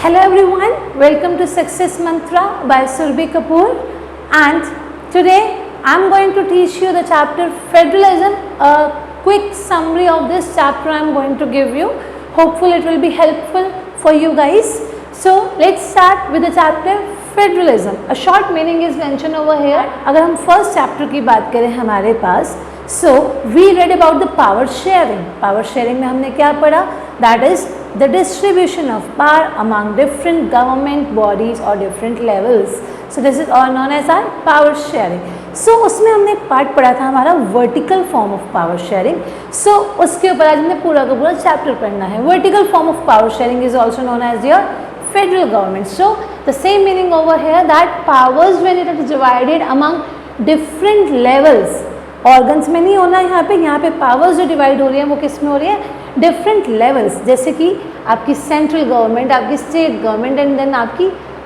Hello everyone, welcome to Success Mantra by Surbhi Kapoor, and today I am going to teach you the chapter Federalism. A quick summary of this chapter I am going to give you. Hopefully it will be helpful for you guys. So let's start with the chapter Federalism. A short meaning is mentioned over here. अगर हम first chapter की बात करें हमारे पास, so we read about the power sharing. Power sharing में हमने क्या पढ़ा? That is the distribution of power among different government bodies or different levels. So this is all known as our power sharing. So उसमें हमने एक part पढ़ा था हमारा vertical form of power sharing. So उसके ऊपर आज हमने पूरा का पूरा चैप्टर पढ़ना है. Vertical form of power sharing is also known as your federal government. So the same meaning over here, that powers when it is divided among different levels. Organs में नहीं होना यहाँ पे पावर्स जो डिवाइड हो रही है वो किस में हो रही है? डिफरेंट लेवल्स, जैसे कि आपकी सेंट्रल गवर्नमेंट, आपकी स्टेट गवर्नमेंट एंड देन आपकी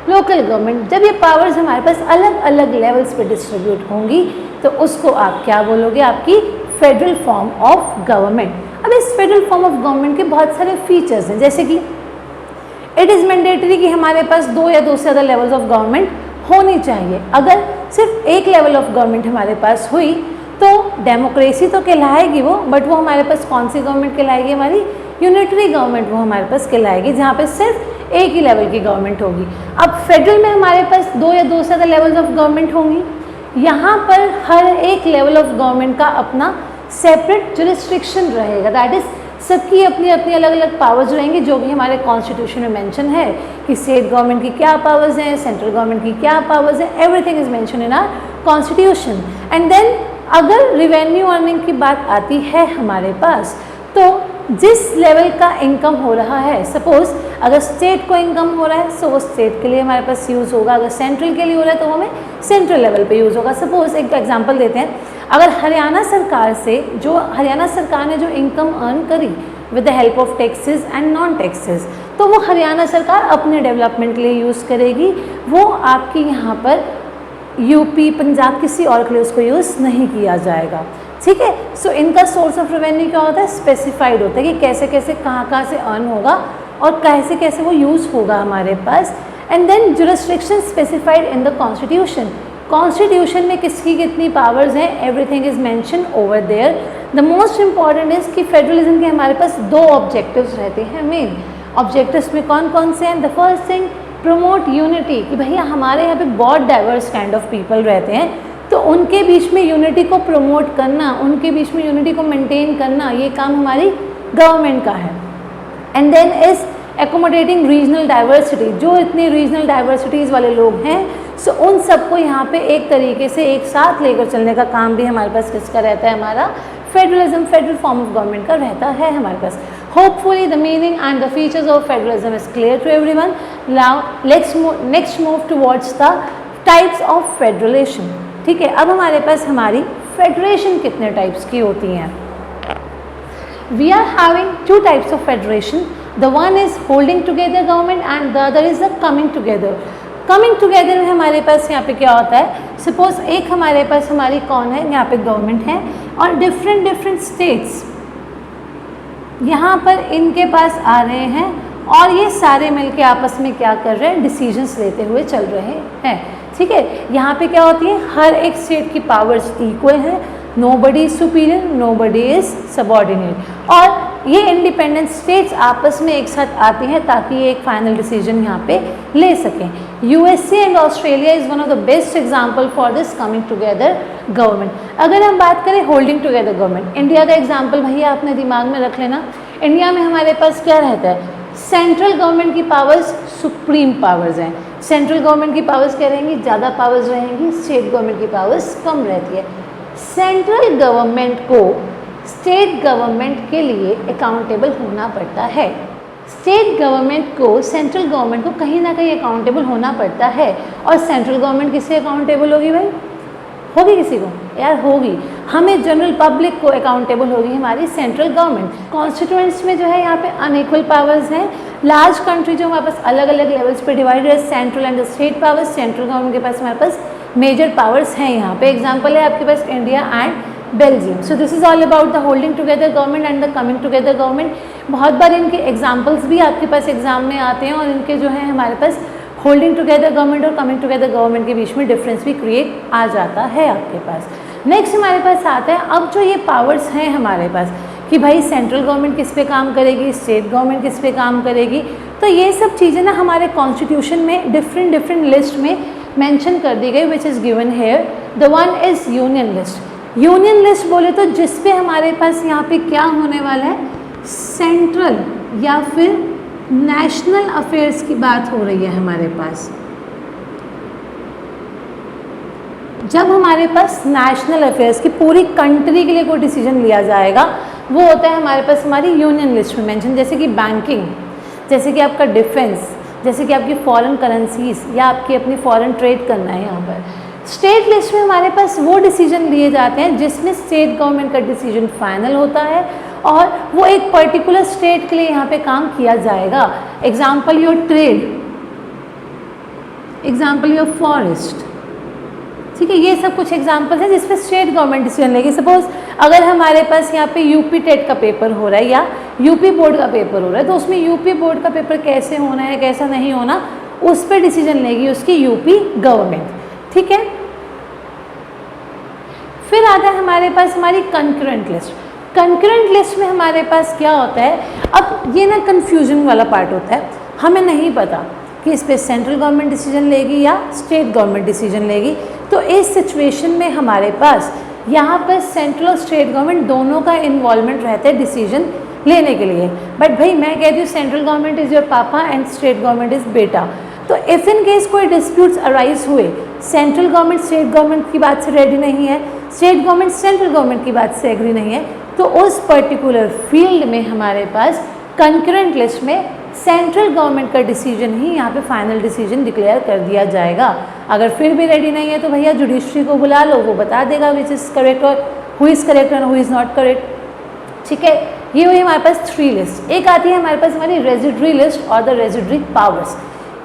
लोकल गवर्नमेंट. जब ये पावर्स हमारे पास अलग अलग लेवल्स पे डिस्ट्रीब्यूट होंगी तो उसको आप क्या बोलोगे? आपकी फेडरल फॉर्म ऑफ गवर्नमेंट. अब इस फेडरल फॉर्म ऑफ गवर्नमेंट के बहुत सारे फीचर्स हैं, जैसे कि इट इज़ मैंडेटरी कि हमारे पास 2 या 2 से ज़्यादा लेवल्स ऑफ गवर्नमेंट होनी चाहिए. अगर सिर्फ एक लेवल ऑफ गवर्नमेंट हमारे पास हुई तो डेमोक्रेसी तो कहलाएगी वो, बट वो हमारे पास कौन सी गवर्नमेंट कहलाएगी? हमारी यूनिटरी गवर्नमेंट वो हमारे पास कहलाएगी, जहाँ पे सिर्फ एक ही लेवल की गवर्नमेंट होगी. अब फेडरल में हमारे पास 2 या 2 से ज़्यादा लेवल्स ऑफ गवर्नमेंट होंगी. यहाँ पर हर एक लेवल ऑफ गवर्नमेंट का अपना सेपरेट जुरिस्डिक्शन रहेगा. दैट इज़ सबकी अपनी अपनी अलग अलग पावर्स रहेंगी, जो भी हमारे कॉन्स्टिट्यूशन में मेंशन है कि स्टेट गवर्नमेंट की क्या पावर्स हैं, सेंट्रल गवर्नमेंट की क्या पावर्स हैं. Everything is mention in our constitution. And then अगर रिवेन्यू अर्निंग की बात आती है हमारे पास, तो जिस लेवल का इनकम हो रहा है, सपोज अगर स्टेट को इनकम हो रहा है तो वो स्टेट के लिए हमारे पास यूज़ होगा. अगर सेंट्रल के लिए हो रहा है तो वो हमें सेंट्रल लेवल पे यूज़ होगा. सपोज एक एग्जांपल देते हैं, अगर हरियाणा सरकार से हरियाणा सरकार ने जो इनकम अर्न करी with the help of taxes and non taxes, तो वो हरियाणा सरकार अपने डेवलपमेंट के लिए यूज़ करेगी. वो आपकी यहाँ पर यूपी, पंजाब, किसी और के लिए उसको यूज़ नहीं किया जाएगा. ठीक है. सो इनका सोर्स ऑफ रेवेन्यू क्या होता है? स्पेसिफाइड होता है कि कैसे कैसे कहाँ से अर्न होगा और कैसे कैसे वो यूज़ होगा हमारे पास. And then jurisdiction specified in the constitution. Constitution में किसकी कितनी पावर्स हैं, everything is mention over there. The most important is कि फेडरलिज्म के हमारे पास 2 ऑब्जेक्टिव्स रहते हैं. मेन ऑब्जेक्टिव्स में कौन कौन से हैं? The first thing, promote unity, कि भैया हमारे यहाँ पे बहुत डाइवर्स काइंड ऑफ पीपल रहते हैं, तो उनके बीच में यूनिटी को प्रमोट करना, उनके बीच में यूनिटी को मेंटेन करना, ये काम हमारी गवर्नमेंट का है. And then is accommodating regional diversity. जो इतनी रीजनल डाइवर्सिटीज़ वाले लोग हैं, सो उन सबको यहाँ पे एक तरीके से एक साथ लेकर चलने का काम भी हमारे पास किसका रहता है? हमारा federalism, federal form of government का रहता है हमारे पास. Hopefully the meaning and the features of federalism is clear to everyone. Now let's next move towards the types of federation. ठीक है. अब हमारे पास हमारी फेडरेशन कितने टाइप्स की होती हैं? We are having 2 types of federation. The one is holding together government and the other is the coming together. Coming together में हमारे पास यहाँ पे क्या होता है? सपोज एक हमारे पास हमारी कौन है, यहाँ पे गवर्नमेंट है और डिफरेंट स्टेट्स यहाँ पर इनके पास आ रहे हैं और ये सारे मिलके आपस में क्या कर रहे हैं? डिसीजंस लेते हुए चल रहे हैं. ठीक है. यहाँ पे क्या होती है? हर एक स्टेट की पावर्स इक्वल है. Nobody is superior, nobody is subordinate. और ये इंडिपेंडेंट स्टेट्स आपस में एक साथ आती हैं ताकि ये एक फाइनल डिसीजन यहाँ पे ले सकें. USA and Australia is one of the best example for this coming together government. अगर हम बात करें होल्डिंग टुगेदर गवर्नमेंट, इंडिया का एग्जाम्पल भैया अपने दिमाग में रख लेना. इंडिया में हमारे पास क्या रहता है? सेंट्रल गवर्नमेंट की पावर्स सुप्रीम पावर्स हैं. सेंट्रल गवर्नमेंट की पावर्स क्या रहेंगी? ज़्यादा पावर्स रहेंगी. स्टेट गवर्नमेंट की पावर्स कम रहती है. सेंट्रल गवर्नमेंट को स्टेट गवर्नमेंट के लिए अकाउंटेबल होना पड़ता है. स्टेट गवर्नमेंट को सेंट्रल गवर्नमेंट को कहीं ना कहीं अकाउंटेबल होना पड़ता है. और सेंट्रल गवर्नमेंट किससे अकाउंटेबल होगी भाई? होगी किसी को? यार होगी. हमें जनरल पब्लिक को अकाउंटेबल होगी हमारी सेंट्रल गवर्नमेंट. कॉन्स्टिट्यूएंट्स में जो है यहाँ पे अनइक्वल पावर्स हैं. लार्ज कंट्री जो हमारे पास अलग अलग लेवल्स पे डिवाइडेड है, central and state powers. Central government के पास हमारे पास मेजर पावर्स हैं. यहाँ पे एग्जांपल है आपके पास India and Belgium. So this is all about the holding together government and the coming together government. बहुत बार इनके एग्जाम्पल्स भी आपके पास एग्जाम में आते हैं और इनके जो है हमारे पास होल्डिंग टुगेदर गवर्नमेंट और कमिंग टुगेदर गवर्नमेंट के बीच में डिफरेंस भी क्रिएट आ जाता है आपके पास। नेक्स्ट हमारे पास आता है अब जो ये पावर्स हैं हमारे पास कि भाई सेंट्रल गवर्नमेंट किस पे काम करेगी, स्टेट गवर्नमेंट किस पे काम करेगी, तो ये सब चीज़ें ना हमारे कॉन्स्टिट्यूशन में डिफरेंट लिस्ट में मेंशन कर दी गई, which is given here. The one is union list. Union list बोले तो जिस पे हमारे पास यहाँ पे क्या होने वाला है, सेंट्रल या फिर नेशनल अफेयर्स की बात हो रही है हमारे पास। जब हमारे पास नेशनल अफेयर्स की पूरी कंट्री के लिए कोई डिसीजन लिया जाएगा वो होता है हमारे पास हमारी यूनियन लिस्ट में मेंशन, जैसे कि बैंकिंग, जैसे कि आपका डिफेंस, जैसे कि आपकी फॉरेन करेंसीज या आपकी अपनी फॉरेन ट्रेड करना है। यहाँ पर स्टेट लिस्ट में हमारे पास वो डिसीजन लिए जाते हैं जिसमें स्टेट गवर्नमेंट का डिसीजन फाइनल होता है और वो एक पर्टिकुलर स्टेट के लिए यहाँ पे काम किया जाएगा। Example your trade, example your forest, ठीक है, ये सब कुछ एग्जाम्पल्स हैं जिसपे स्टेट गवर्नमेंट डिसीजन लेगी। सपोज अगर हमारे पास यहाँ पे यूपी टेट का पेपर हो रहा है या यूपी बोर्ड का पेपर हो रहा है तो उसमें यूपी बोर्ड का पेपर कैसे होना है कैसा नहीं होना उस पर डिसीजन लेगी उसकी यूपी गवर्नमेंट, ठीक है। फिर आता है हमारे पास हमारी कंकरेंट लिस्ट। कंकरेंट लिस्ट में हमारे पास क्या होता है, अब ये ना कन्फ्यूजन वाला पार्ट होता है, हमें नहीं पता कि इस पर सेंट्रल गवर्नमेंट डिसीजन लेगी या स्टेट गवर्नमेंट डिसीजन लेगी। तो इस सिचुएशन में हमारे पास यहाँ पर सेंट्रल और स्टेट गवर्नमेंट दोनों का इन्वॉल्वमेंट रहता है डिसीजन लेने के लिए। बट भाई मैं कहती हूँ सेंट्रल गवर्नमेंट इज़ योर पापा एंड स्टेट गवर्नमेंट इज़ बेटा। तो इफ़ इन केस कोई डिस्प्यूट्स अराइज हुए, सेंट्रल गवर्नमेंट स्टेट गवर्नमेंट की बात से रेडी नहीं है, स्टेट गवर्नमेंट सेंट्रल गवर्नमेंट की बात से एग्री नहीं है, तो उस पर्टिकुलर फील्ड में हमारे पास कंकरेंट लिस्ट में सेंट्रल गवर्नमेंट का डिसीजन ही यहाँ पे फाइनल डिसीजन डिक्लेयर कर दिया जाएगा। अगर फिर भी रेडी नहीं है तो भैया जुडिशरी को बुला लो, वो बता देगा विच इज़ करेक्ट और हु इज़ करेक्ट और हु इज़ नॉट करेक्ट, ठीक है। ये हुई हमारे पास 3 लिस्ट। एक आती है हमारे पास हमारी रेजिडरी लिस्ट और द रेजिडरी पावर्स।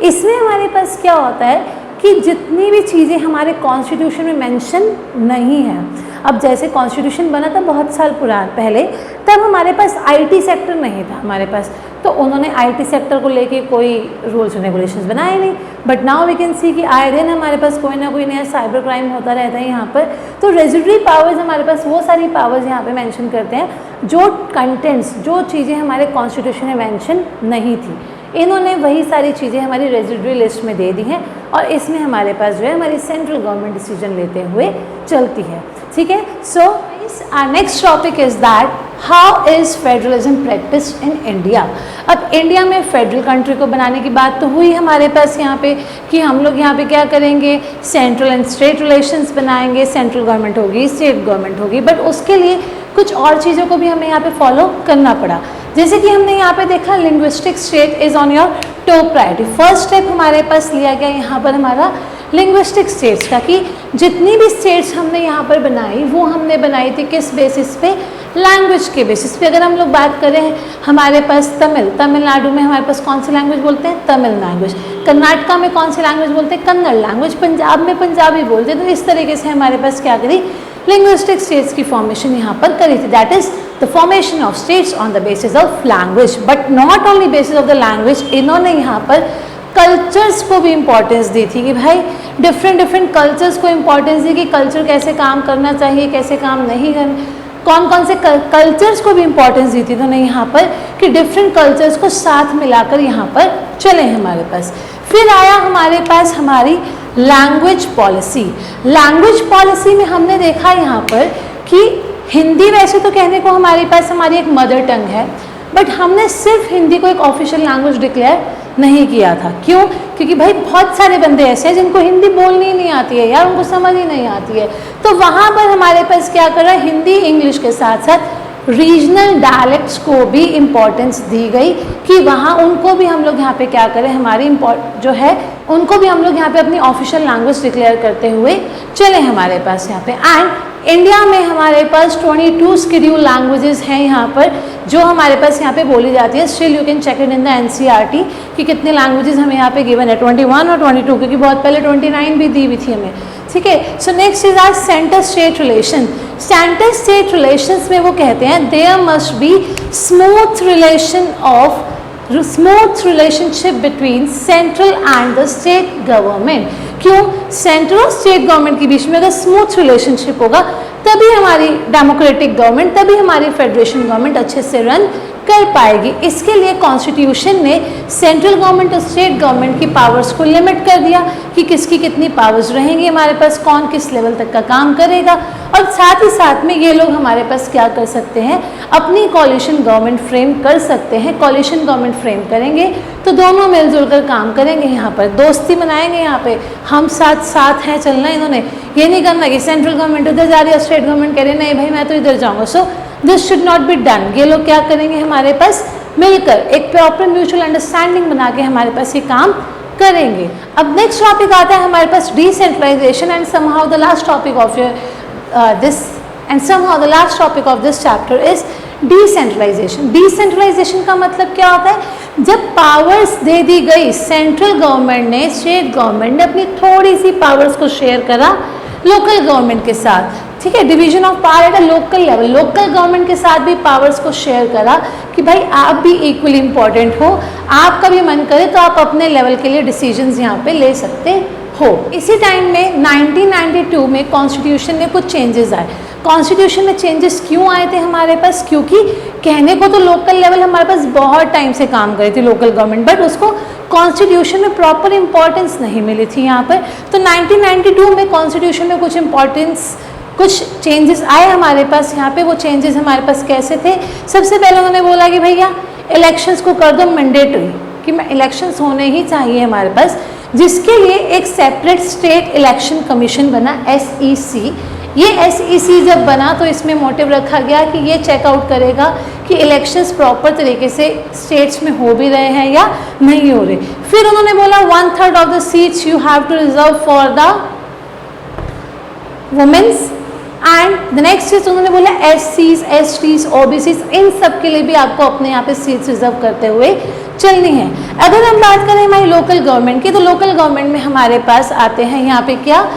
इसमें हमारे पास क्या होता है कि जितनी भी चीज़ें हमारे कॉन्स्टिट्यूशन में मेंशन नहीं है, अब जैसे कॉन्स्टिट्यूशन बना था बहुत साल पहले, तब हमारे पास आईटी सेक्टर नहीं था हमारे पास, तो उन्होंने आईटी सेक्टर को लेके कोई रूल्स एंड रेगुलेशंस बनाए नहीं। But now we can see कि आए दिन हमारे पास कोई ना कोई नया साइबर क्राइम होता रहता है यहाँ पर। तो रेजिडरी पावर्स हमारे पास वो सारी पावर्स यहाँ पे मेंशन करते हैं जो कंटेंट्स, जो चीज़ें हमारे कॉन्स्टिट्यूशन में मेंशन नहीं थी, इन्होंने वही सारी चीज़ें हमारी रेजिडरी लिस्ट में दे दी हैं और इसमें हमारे पास जो है हमारी सेंट्रल गवर्नमेंट डिसीजन लेते हुए चलती है, ठीक है। So our next topic is that how is federalism practised in India. अब इंडिया में फेडरल कंट्री को बनाने की बात तो हुई हमारे पास यहाँ पे कि हम लोग यहाँ पे क्या करेंगे, सेंट्रल एंड स्टेट रिलेशंस बनाएंगे, सेंट्रल गवर्नमेंट होगी, स्टेट गवर्नमेंट होगी, बट उसके लिए कुछ और चीज़ों को भी हमें यहाँ पे फॉलो करना पड़ा। जैसे कि हमने यहाँ पे देखा linguistic state is on your top priority. First step हमारे पास लिया गया यहाँ पर हमारा लिंग्विस्टिक स्टेट्स का, कि जितनी भी स्टेट्स हमने यहाँ पर बनाई वो हमने बनाई थी किस बेसिस पे, लैंग्वेज के बेसिस पे। अगर हम लोग बात करें हमारे पास तमिलनाडु में हमारे पास कौन सी लैंग्वेज बोलते हैं, तमिल लैंग्वेज। कर्नाटका में कौन सी लैंग्वेज बोलते हैं, कन्नड़ लैंग्वेज। पंजाब में पंजाबी बोलते हैं। तो इस तरीके से हमारे पास क्या करी, लिंग्विस्टिक स्टेट्स की फॉर्मेशन यहाँ पर करी थी। That is the formation of states on the basis of language. But not only basis of the language, इन्होंने यहाँ पर कल्चर्स को भी इम्पोर्टेंस दी थी कि भाई डिफरेंट कल्चर्स को इम्पोर्टेंस दी कि कल्चर कैसे काम करना चाहिए, कैसे काम नहीं करना, कौन कौन से कल्चर्स को भी इम्पोर्टेंस दी थी इन्होंने यहाँ पर कि डिफरेंट कल्चर्स को साथ मिलाकर यहाँ पर चले हमारे पास। फिर आया हमारे पास हमारी लैंग्वेज पॉलिसी। लैंग्वेज पॉलिसी में हमने देखा यहाँ पर कि हिंदी वैसे तो कहने को हमारे पास हमारी एक मदर टंग है, बट हमने सिर्फ हिंदी को एक ऑफिशियल लैंग्वेज डिक्लेयर नहीं किया था। क्यों? क्योंकि भाई बहुत सारे बंदे ऐसे हैं जिनको हिंदी बोलनी ही नहीं आती है यार, उनको समझ ही नहीं आती है। तो वहाँ पर हमारे पास क्या कर रहा है, हिंदी इंग्लिश के साथ साथ रीजनल डायलेक्ट्स को भी इम्पोर्टेंस दी गई कि वहाँ उनको भी हम लोग यहाँ पे क्या करें, हमारी जो है उनको भी हम लोग यहाँ पे अपनी ऑफिशियल लैंग्वेज डिक्लेयर करते हुए चले हमारे पास यहाँ पे। एंड इंडिया में हमारे पास 22 शेड्यूल लैंग्वेजेस हैं यहाँ पर जो हमारे पास यहाँ पे बोली जाती है। Still you can check it in the NCERT कि कितने लैंग्वेजेस हमें यहाँ पे गिवन है, 21 और 22, क्योंकि बहुत पहले 29 भी दी हुई थी हमें, ठीक है। So next is are centre state relation. Centre state relations में वो कहते हैं there must be smooth relationship between central and the state government. क्यों? सेंट्रल और स्टेट गवर्नमेंट के बीच में अगर स्मूथ रिलेशनशिप होगा तभी हमारी डेमोक्रेटिक गवर्नमेंट, तभी हमारी फेडरेशन गवर्नमेंट अच्छे से रन कर पाएगी। इसके लिए कॉन्स्टिट्यूशन ने सेंट्रल गवर्नमेंट और स्टेट गवर्नमेंट की पावर्स को लिमिट कर दिया कि किसकी कितनी पावर्स रहेंगी हमारे पास, कौन किस लेवल तक का काम करेगा। और साथ ही साथ में ये लोग हमारे पास क्या कर सकते हैं, अपनी कॉलिशन गवर्नमेंट फ्रेम कर सकते हैं। कॉलिशन गवर्नमेंट फ्रेम करेंगे तो दोनों मिलजुल कर काम करेंगे, यहाँ पर दोस्ती बनाएंगे, यहाँ पे हम साथ साथ हैं चलना। इन्होंने ये नहीं करना कि सेंट्रल गवर्नमेंट उधर जा रही है, स्टेट गवर्नमेंट कह रही है नहीं भाई मैं तो इधर जाऊँगा। So this should not be done. ये लोग क्या करेंगे, हमारे पास मिलकर एक प्रॉपर म्यूचुअल अंडरस्टैंडिंग बना के हमारे पास ये काम करेंगे। अब नेक्स्ट टॉपिक आता है हमारे पास decentralisation and somehow the last topic of this chapter is decentralisation. Decentralisation का मतलब क्या होता है, जब पावर्स दे दी गई सेंट्रल गवर्नमेंट ने, स्टेट गवर्नमेंट ने अपनी थोड़ी सी पावर्स को शेयर करा लोकल गवर्नमेंट के साथ, ठीक है। Division of power at a local level, local government के साथ भी पावर्स को शेयर करा कि भाई आप भी इक्वली इंपॉर्टेंट हो, आपका भी मन करे तो आप अपने लेवल के लिए डिसीजंस यहाँ पे ले सकते हो। इसी टाइम में 1992 में कॉन्स्टिट्यूशन में कुछ चेंजेस आए। कॉन्स्टिट्यूशन में चेंजेस क्यों आए थे हमारे पास, क्योंकि कहने को तो लोकल लेवल हमारे पास बहुत टाइम से काम कर रही थी लोकल गवर्नमेंट, बट उसको कॉन्स्टिट्यूशन में प्रॉपर इंपॉर्टेंस नहीं मिली थी यहाँ पर। तो 1992 में कॉन्स्टिट्यूशन में कुछ चेंजेस आए हमारे पास यहाँ पे। वो चेंजेस हमारे पास कैसे थे, सबसे पहले उन्होंने बोला कि भैया इलेक्शंस को कर दो मैंडेटरी, कि इलेक्शंस होने ही चाहिए हमारे पास, जिसके लिए एक सेपरेट स्टेट इलेक्शन कमीशन बना, SEC। ये SEC जब बना तो इसमें मोटिव रखा गया कि ये चेकआउट करेगा कि इलेक्शंस प्रॉपर तरीके से स्टेट्स में हो भी रहे हैं या नहीं हो रहे। फिर उन्होंने बोला 1/3 of the seats you have to reserve for the womens and the next चीज उन्होंने बोला SCs, STs, OBCs, इन सब के लिए भी आपको अपने यहाँ पे सीट्स रिजर्व करते हुए चलनी है। अगर हम बात करें हमारी लोकल गवर्नमेंट की, तो लोकल गवर्नमेंट में हमारे पास आते हैं यहाँ पे क्या,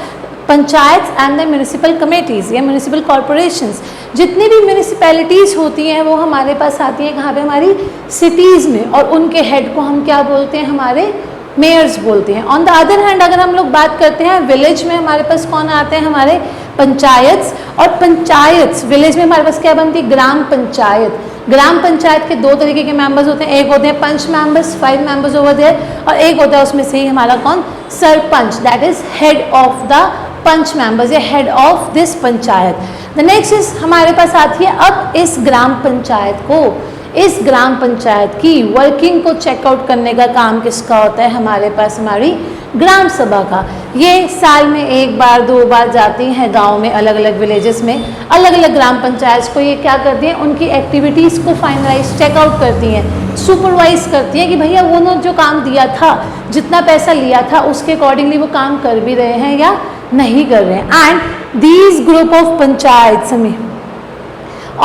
panchayat and the municipal committees या म्यूनिसिपल कॉरपोरेशंस। जितनी भी म्यूनिसिपैलिटीज़ होती हैं वो हमारे पास आती हैं कहाँ पे, हमारी सिटीज़ में, और उनके हेड को हम क्या बोलते हैं, हमारे मेयर्स बोलते हैं। ऑन द अदर हैंड अगर हम लोग बात करते हैं विलेज में, हमारे पास कौन आते हैं, हमारे पंचायत। और पंचायत विलेज में हमारे पास क्या बनती है, ग्राम पंचायत। ग्राम पंचायत के दो तरीके के मेंबर्स होते हैं, एक होते हैं panch members, 5 members over there, और एक होता है उसमें से ही हमारा कौन, sarpanch, that is head of the panch members या head of this panchayat. The next is हमारे पास आती है अब इस ग्राम पंचायत की वर्किंग को चेकआउट करने का काम किसका होता है, हमारे पास हमारी ग्राम सभा का। ये साल में 1 बार 2 बार जाती हैं गांव में, अलग अलग विलेजेस में, अलग अलग ग्राम पंचायत को ये क्या करती हैं, उनकी एक्टिविटीज़ को फाइनलाइज चेकआउट करती हैं, सुपरवाइज करती हैं कि भैया वो जो काम दिया था, जितना पैसा लिया था उसके अकॉर्डिंगली वो काम कर भी रहे हैं या नहीं कर रहे हैं। And these group of panchayat समी,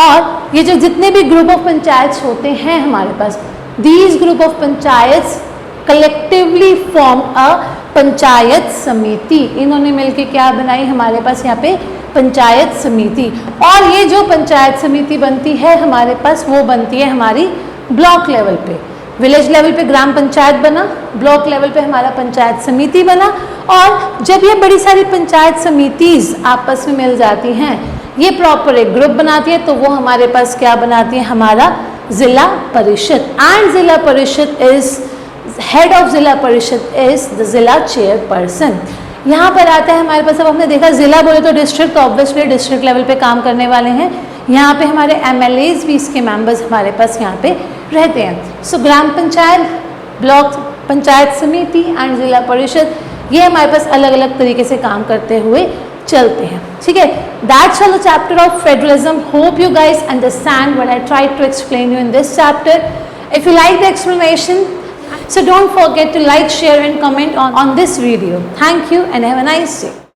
और ये जो जितने भी ग्रुप ऑफ पंचायत होते हैं हमारे पास, these group of panchayat collectively form a panchayat samiti. इन्होंने मिलके क्या बनाई, हमारे पास यहाँ पे पंचायत समिति। और ये जो पंचायत समिति बनती है हमारे पास, वो बनती है हमारी ब्लॉक लेवल पे। विलेज लेवल पे ग्राम पंचायत बना, ब्लॉक लेवल पे हमारा पंचायत समिति बना। और जब ये बड़ी सारी पंचायत समितिज आपस में मिल जाती हैं, ये प्रॉपर एक ग्रुप बनाती है, तो वो हमारे पास क्या बनाती है, हमारा जिला परिषद। एंड जिला परिषद इज हेड ऑफ जिला परिषद इज द जिला चेयरपर्सन। यहाँ पर आता है हमारे पास, अब हमने देखा जिला बोले तो डिस्ट्रिक्ट, ऑब्वियसली डिस्ट्रिक्ट लेवल पे काम करने वाले हैं। यहाँ पे हमारे MLAs भी इसके मेंबर्स हमारे पास यहाँ पे रहते हैं। सो ग्राम पंचायत, ब्लॉक पंचायत समिति एंड जिला परिषद, ये हमारे पास अलग अलग तरीके से काम करते हुए चलते हैं, ठीक है। That's all the chapter of federalism. Hope you guys understand what I try to explain you in this chapter. If you like the explanation, so don't forget to like, share and comment on this video. Thank you and have a nice day.